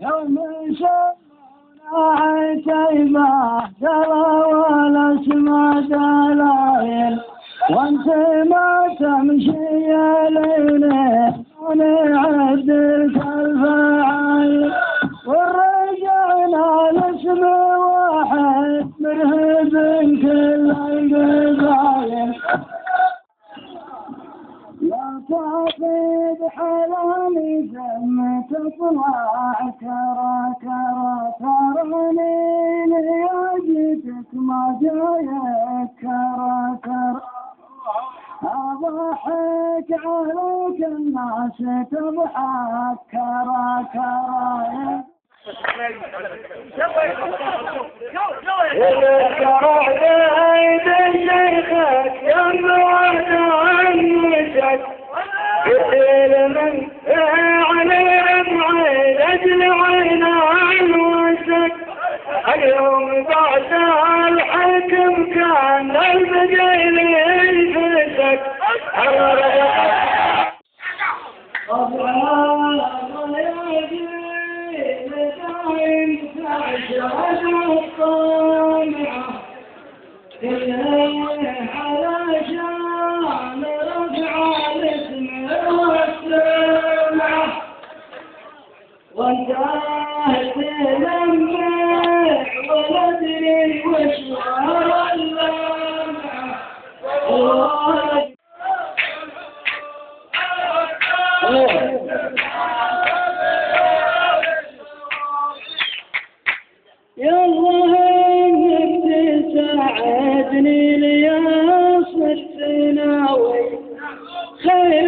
يوم يسمونه عتيبة دلا ولا اسمه دلايل، وانت ما تمشي يا ليلي ونعدك الفعال، ورجعنا لاسم واحد مرهب كل القبايل. لا تعقد حلالي ثم تطلع كرا كرا تراني لياجتك ما جايك كرا كرا، أضحك عليك الناس تضحك كرا كرا. الكرا بعيد شيخك يموت عنك، يصير من علي بعيد اجل عين عن وشك. اليوم بعد الحكم كان البقيل ينفسك. وانت تلمع ولا ادري وش ورا اللمع. يالله انك تساعدني ليصل الثناوي، خير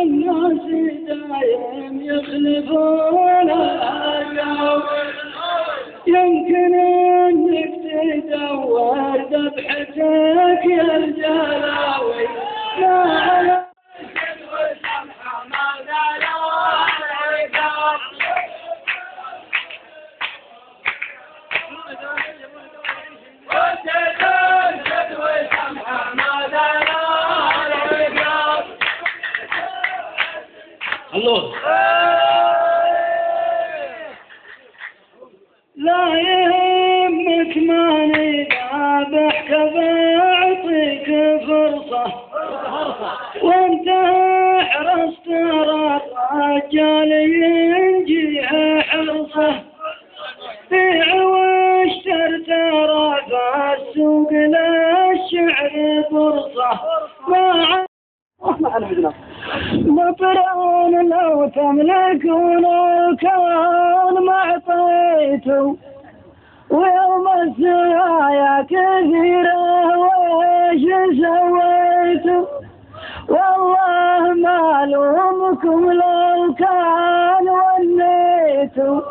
الناس دايم يخلفون الأجر. يمكن انك تدور ذبحتك يا الجلاوي، ما على الله. لا يهمك ماني ذابحك بعطيك فرصة، وانت حرصت ترى الرجال ينجيه حرصه. بيع واشتر ترى فالسوق للشعر فرصة. مطران لو تملكون الكون ما اعطيته، ويوم السرايا كثيرة ويش سويته. والله ما لومكم لو كان وليتوا،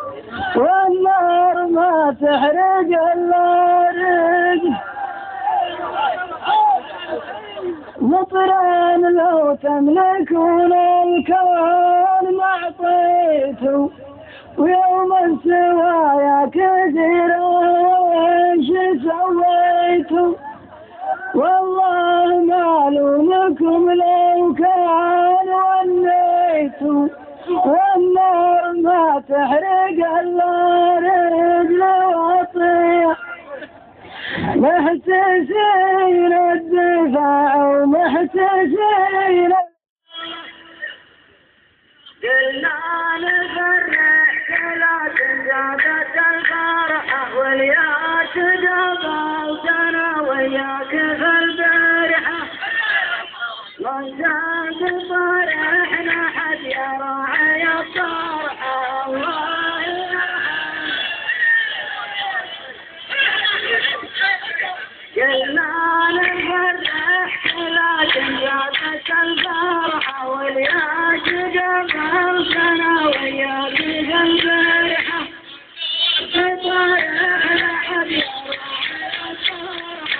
والنار ما تحرق الا رزق. مطران لو تملكون الكون ما اعطيته، ويوم السوايا كثيرة ويش سويته. والله ما لومكم لو كان وليتوا، والنار ما تحرق الا رجل وطيح. محتسين الدفاع ومحتسين، قلنا نفرح لكن زادت الفرحة، والياس قبلتنا وياك في البرحة. ما زاد فرحنا حد يراعي الطرحة. الله يرحم. قلنا نفرح لكن زادت الفرحة، والياس قبلتنا وياك في البرحة. فرحنا حد يراعي الطرحة.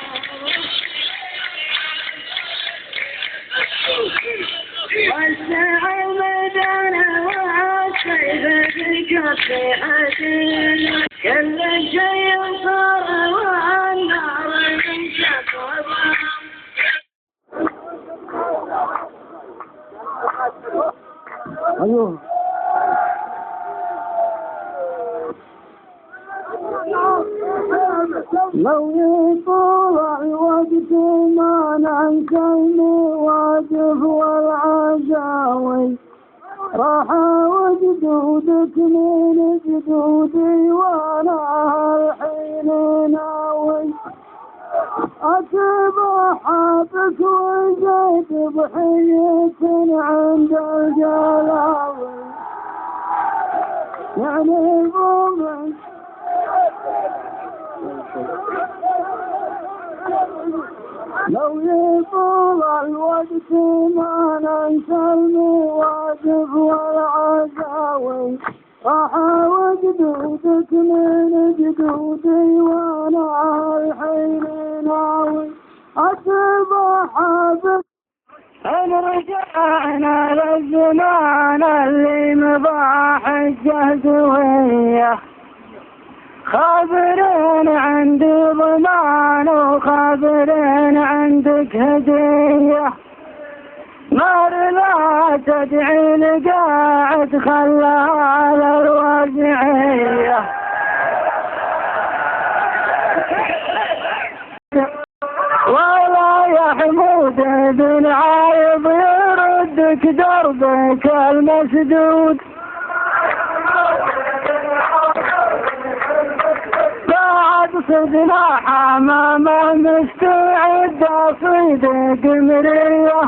والسعي مدانا والسيف في كف حزين، كل شيء صار والنار انشقت. ايوه لو يطول الوقت ما ننسى المواقف والعزاوي، راح وجدودك من جدودي وانا الحين ناوي اتبع بك وجيت بحية عند الجلاوي، يعني ضمن لو يطول الوقت ما ننسى المواقف والعزاوي، راح وجدودك من جدودي وانا الحين ناوي اتبع بك. ان رجعنا للزمان اللي مضى حجه قويه، خابرين عندي ضمان وخابرين عندك هدية، نار لا تدعي لقاعد خلها للواقعية، ولا يا حمود بن عايض يردك دربك المسدود، صدنا حمامه مستعد صيد قمريه.